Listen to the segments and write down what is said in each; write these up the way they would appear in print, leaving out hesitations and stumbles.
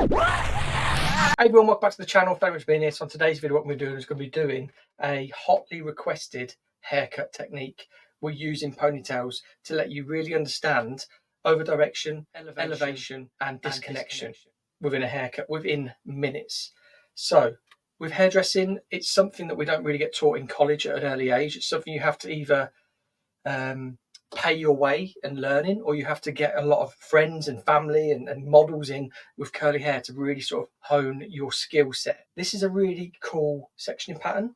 Hey everyone, welcome back to the channel. Thanks for being here. So on today's video, what we're doing is going to be doing a hotly requested haircut technique. We're using ponytails to let you really understand over direction, elevation and disconnection within a haircut within minutes. So with hairdressing, it's something that we don't really get taught in college at an early age. It's something you have to either pay your way and learning, or you have to get a lot of friends and family and models in with curly hair to really sort of hone your skill set. This is a really cool sectioning pattern,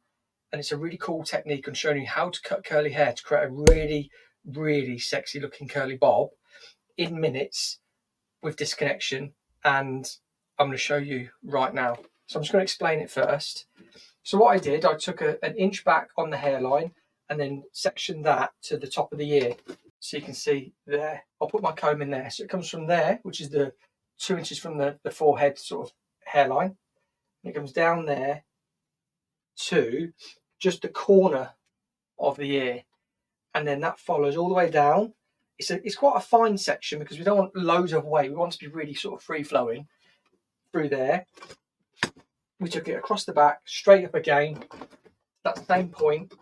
and it's a really cool technique on showing you how to cut curly hair to create a really sexy looking curly bob in minutes with disconnection. And I'm going to show you right now. So I'm just going to explain it first. So what I did, I took an inch back on the hairline and then sectioned that to the top of the ear. So you can see there, I'll put my comb in there. So it comes from there, which is the 2 inches from the forehead sort of hairline. And it comes down there to just the corner of the ear. And then that follows all the way down. It's quite a fine section because we don't want loads of weight. We want it to be really sort of free flowing through there. We took it across the back, straight up again, that same point,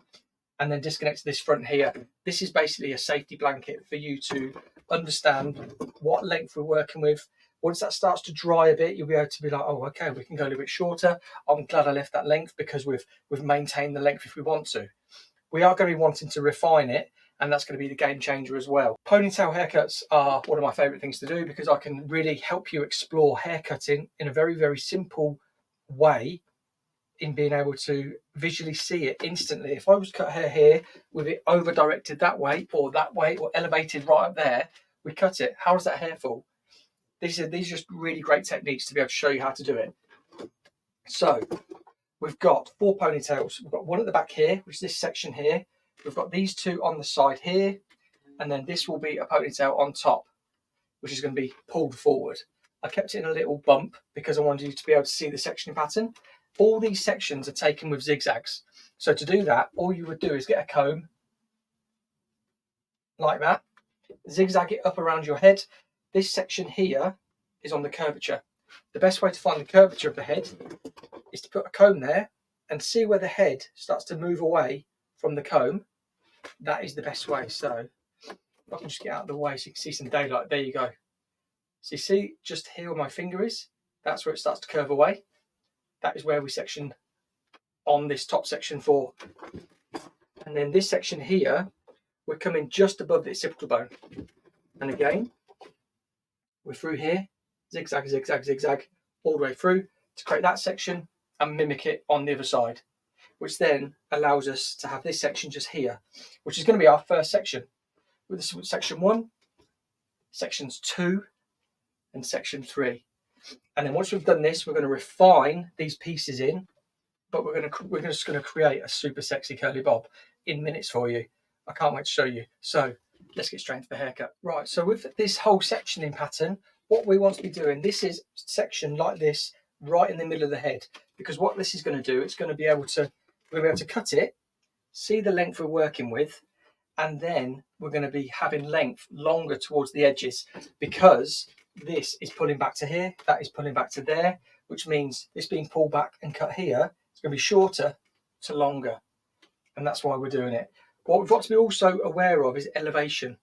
and then disconnect this front here. This is basically a safety blanket for you to understand what length we're working with. Once that starts to dry a bit, you'll be able to be like, oh, okay, we can go a little bit shorter. I'm glad I left that length because we've maintained the length if we want to. We are going to be wanting to refine it, and that's going to be the game changer as well. Ponytail haircuts are one of my favorite things to do because I can really help you explore haircutting in a very simple way, in being able to visually see it instantly. If I was to cut hair here with it over directed that way or elevated right up there, we cut it. How does that hair fall? These are just really great techniques to be able to show you how to do it. So we've got 4 ponytails. We've got one at the back here, which is this section here. We've got these 2 on the side here, and then this will be a ponytail on top, which is going to be pulled forward. I kept it in a little bump because I wanted you to be able to see the sectioning pattern. All these sections are taken with zigzags. So to do that, all you would do is get a comb like that, zigzag it up around your head. This section here is on the curvature. The best way to find the curvature of the head is to put a comb there and see where the head starts to move away from the comb. That is the best way. So if I can just get out of the way so you can see some daylight. There you go. So you see just here where my finger is, that's where it starts to curve away. That is where we section on this top section for. And then this section here, we're coming just above the occipital bone. And again, we're through here, zigzag, zigzag, zigzag, all the way through to create that section and mimic it on the other side, which then allows us to have this section just here, which is going to be our first section. With section 1, sections 2, and section 3. And then once we've done this, we're going to refine these pieces in, but we're just going to create a super sexy curly bob in minutes for you. I can't wait to show you. So let's get straight into the haircut. Right, so with this whole sectioning pattern, what we want to be doing, this is section like this right in the middle of the head, because what this is going to do, it's going to be able to, we're going to be able to cut it, see the length we're working with, and then we're going to be having length longer towards the edges, because this is pulling back to here, that is pulling back to there, which means this being pulled back and cut here, it's going to be shorter to longer. And that's why we're doing it. What we've got to be also aware of is elevation.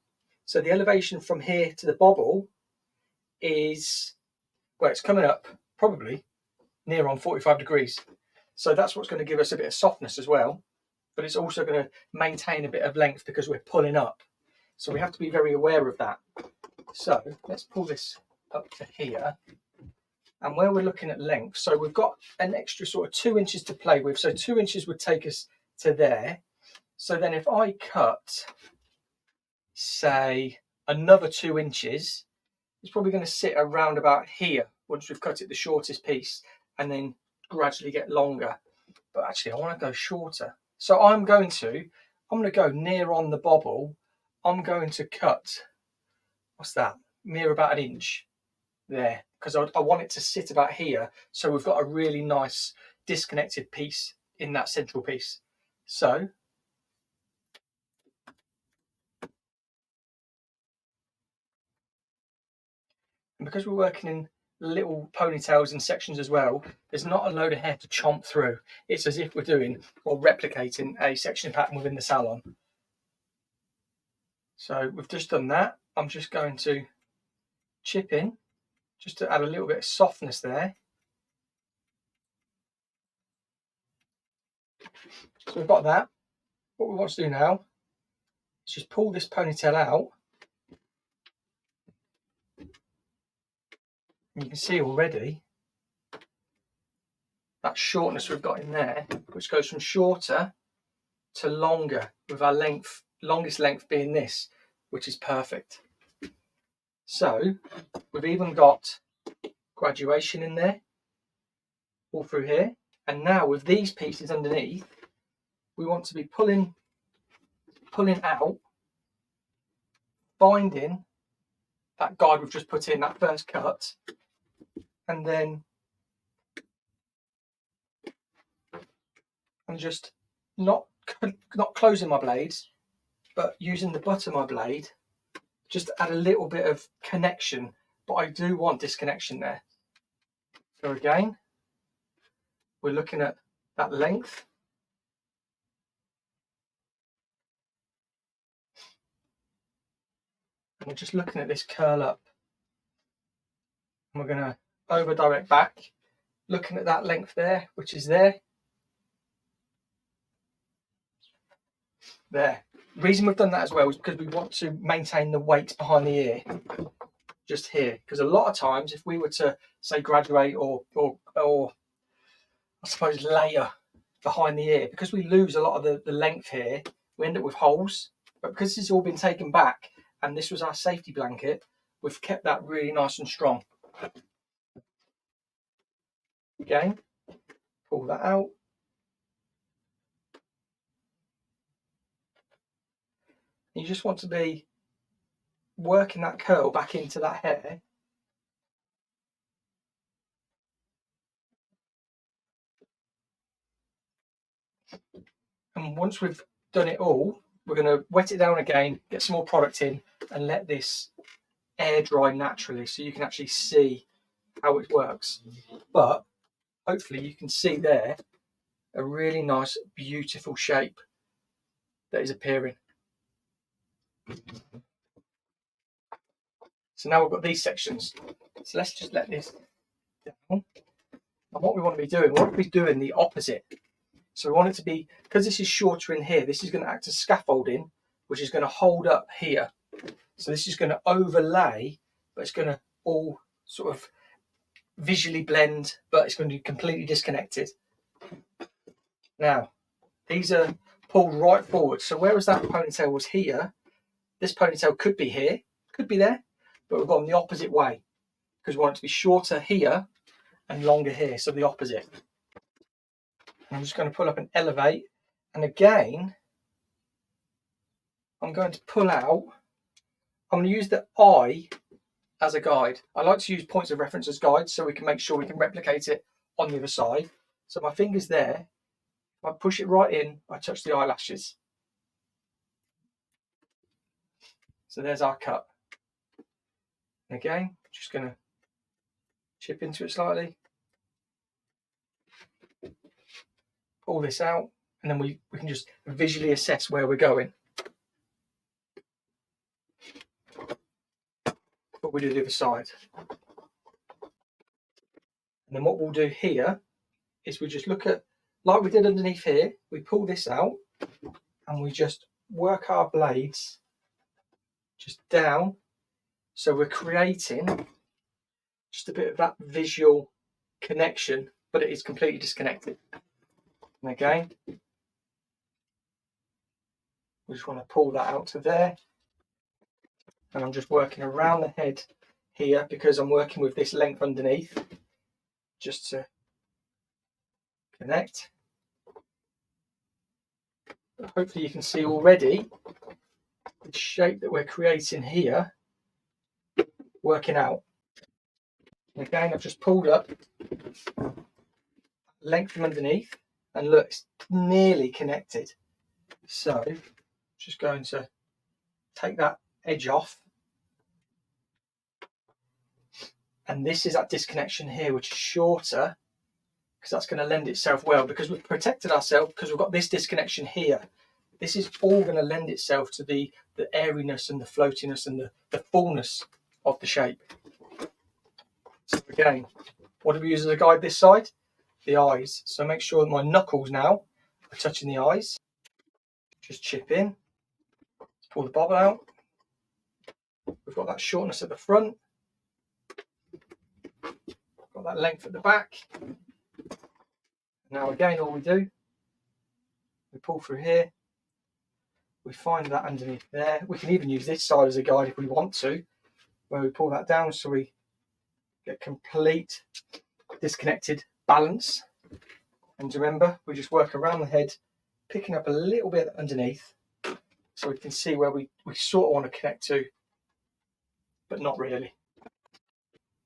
So the elevation from here to the bobble is, well, it's coming up probably near on 45 degrees. So that's what's going to give us a bit of softness as well. But it's also going to maintain a bit of length because we're pulling up. So we have to be very aware of that. So let's pull this up to here. And where we're looking at length, so we've got an extra sort of 2 inches to play with. So 2 inches would take us to there. So then if I cut, say, another 2 inches, it's probably going to sit around about here once we've cut it the shortest piece, and then gradually get longer. But actually I want to go shorter. So I'm going to go near on the bobble. I'm going to cut, what's that, near about an inch there, because I want it to sit about here, so we've got a really nice disconnected piece in that central piece. So and because we're working in little ponytails and sections as well, there's not a load of hair to chomp through. It's as if we're doing or replicating a section pattern within the salon. So we've just done that. I'm just going to chip in just to add a little bit of softness there. So we've got that. What we want to do now is just pull this ponytail out. And you can see already that shortness we've got in there, which goes from shorter to longer, with our longest length being this, which is perfect. So we've even got graduation in there, all through here. And now with these pieces underneath, we want to be pulling out, finding that guide we've just put in, that first cut, and then I'm just not closing my blades, but using the butt of my blade just to add a little bit of connection, but I do want disconnection there. So again, we're looking at that length. And we're just looking at this curl up. And we're going to over direct back, looking at that length there, which is there. There. The reason we've done that as well is because we want to maintain the weight behind the ear, just here. Because a lot of times, if we were to say graduate or I suppose layer behind the ear, because we lose a lot of the length here, we end up with holes. But because this has all been taken back and this was our safety blanket, we've kept that really nice and strong. Again, pull that out. You just want to be working that curl back into that hair. And once we've done it all, we're going to wet it down again, get some more product in, and let this air dry naturally so you can actually see how it works. But hopefully you can see there a really nice, beautiful shape that is appearing. So now we've got these sections. So let's just let this down. And what we want to be doing, we want to be doing the opposite. So we want it to be, because this is shorter in here, this is going to act as scaffolding, which is going to hold up here. So this is going to overlay, but it's going to all sort of visually blend, but it's going to be completely disconnected. Now, these are pulled right forward. So whereas that ponytail was here, this ponytail could be here, could be there, but we've gone the opposite way because we want it to be shorter here and longer here, so the opposite. I'm just going to pull up and elevate, and again I'm going to pull out. I'm going to use the eye as a guide. I like to use points of reference as guides so we can make sure we can replicate it on the other side. So my finger's there. If I push it right in, I touch the eyelashes. So there's our cut. And again, just going to chip into it slightly. Pull this out, and then we can just visually assess where we're going. What we do the other side. And then what we'll do here is we just look at, like we did underneath here, we pull this out and we just work our blades just down. So we're creating just a bit of that visual connection, but it is completely disconnected. And again, we just want to pull that out to there. And I'm just working around the head here because I'm working with this length underneath just to connect. But hopefully you can see already the shape that we're creating here working out. And again, I've just pulled up length from underneath and look, it's nearly connected. So just going to take that edge off. And this is that disconnection here, which is shorter, because that's going to lend itself well, because we've protected ourselves, because we've got this disconnection here. This is all going to lend itself to the airiness and the floatiness and the fullness of the shape. So again, what do we use as a guide this side? The eyes. So make sure that my knuckles now are touching the eyes. Just chip in, pull the bobble out. We've got that shortness at the front, got that length at the back. Now again, all we do, we pull through here, we find that underneath there. We can even use this side as a guide if we want to, where we pull that down so we get complete disconnected balance. And remember, we just work around the head, picking up a little bit underneath so we can see where we sort of want to connect to, but not really.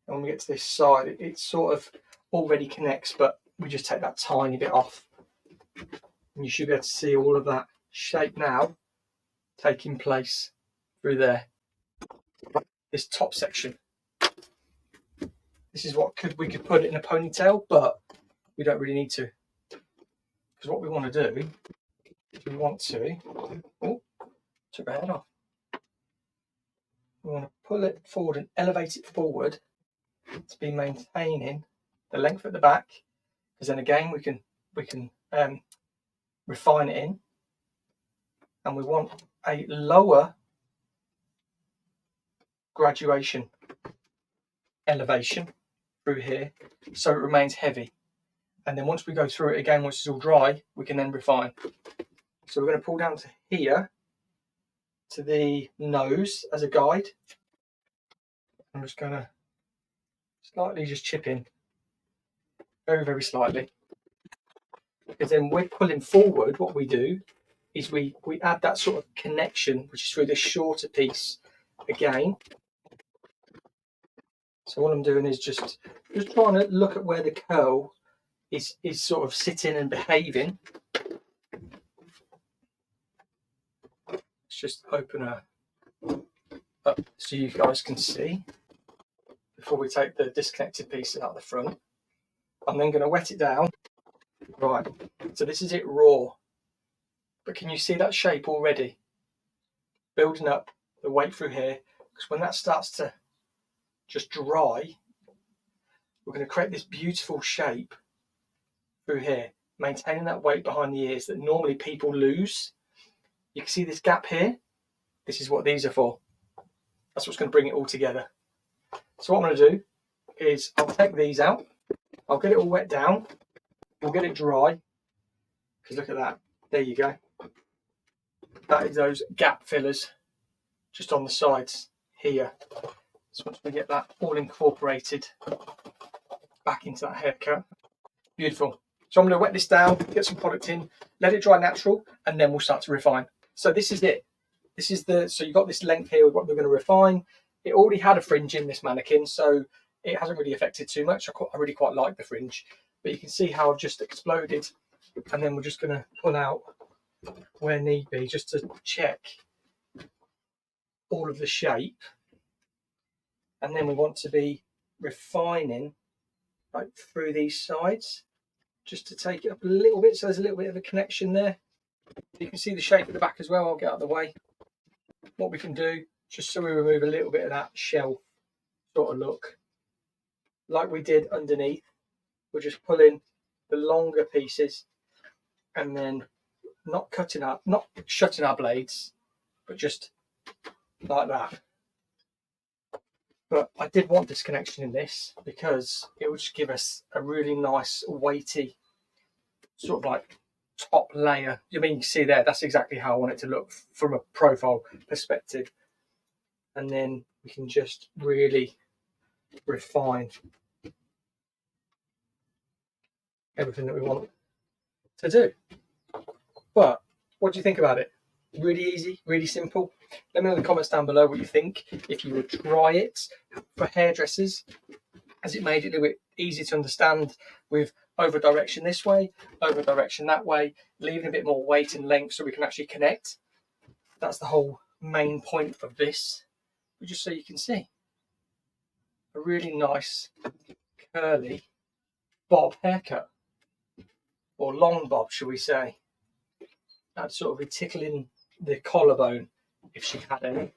And when we get to this side, it sort of already connects, but we just take that tiny bit off. And you should be able to see all of that shape now taking place through there. This top section, this is what we could put it in a ponytail, but we don't really need to, because what we want to do is we want to took the head off. We want to pull it forward and elevate it forward to be maintaining the length at the back, because then again we can refine it in, and we want a lower graduation elevation through here so it remains heavy. And then once we go through it again, once it's all dry, we can then refine. So we're going to pull down to here, to the nose as a guide. I'm just going to slightly just chip in, very, very slightly. Because then we're pulling forward, what we do is we add that sort of connection, which is through this shorter piece again. So all I'm doing is just trying to look at where the curl is sort of sitting and behaving. Let's just open her up so you guys can see before we take the disconnected pieces out the front. I'm then going to wet it down. Right, so this is it raw, but can you see that shape already building up the weight through here? Because when that starts to just dry, we're going to create this beautiful shape through here, maintaining that weight behind the ears that normally people lose. You can see this gap here. This is what these are for. That's what's going to bring it all together. So what I'm going to do is I'll take these out, I'll get it all wet down, we'll get it dry, because look at that, there you go. That is those gap fillers just on the sides here. So once we get that all incorporated back into that haircut, beautiful. So I'm going to wet this down, get some product in, let it dry natural, and then we'll start to refine. So this is it. This is so you've got this length here with what we're going to refine. It already had a fringe in this mannequin, so it hasn't really affected too much. I really quite like the fringe, but you can see how I've just exploded, and then we're just going to pull out where need be, just to check all of the shape. And then we want to be refining like through these sides, just to take it up a little bit, so there's a little bit of a connection there. You can see the shape at the back as well. I'll get out of the way. What we can do, just so we remove a little bit of that shell sort of look, like we did underneath, we're just pulling the longer pieces and then not shutting our blades, but just like that. But I did want this connection in this because it would just give us a really nice weighty sort of like top layer. You mean, you can see there, that's exactly how I want it to look from a profile perspective. And then we can just really refine everything that we want to do. But what do you think about it? Really easy, really simple. Let me know in the comments down below what you think. If you would try it for hairdressers, as it made it a little bit easier to understand with over direction this way, over direction that way, leaving a bit more weight and length so we can actually connect. That's the whole main point of this, but just so you can see. a really nice curly bob haircut, or long bob, shall we say. That'd sort of be tickling the collarbone if she had any.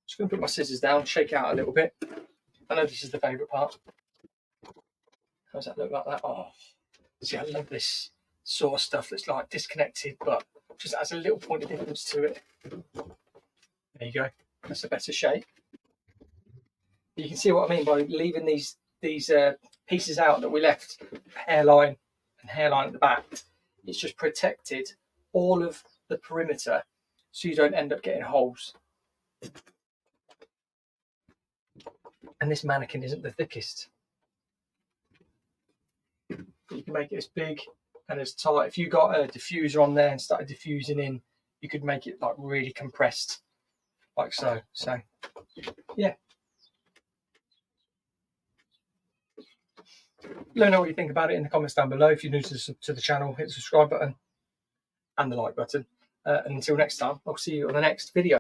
Just going to put my scissors down, shake out a little bit. I know this is the favourite part. How does that look like that? Oh, see, I love this sort of stuff that's like disconnected, but just has a little point of difference to it. There you go. That's a better shape. You can see what I mean by leaving these pieces out that we left, hairline and hairline at the back. It's just protected all of the perimeter so you don't end up getting holes. And this mannequin isn't the thickest. You can make it as big and as tight. If you got a diffuser on there and started diffusing in, you could make it like really compressed, like so. So, yeah. Let me know what you think about it in the comments down below. If you're new to the channel, hit the subscribe button and the like button. And until next time, I'll see you on the next video.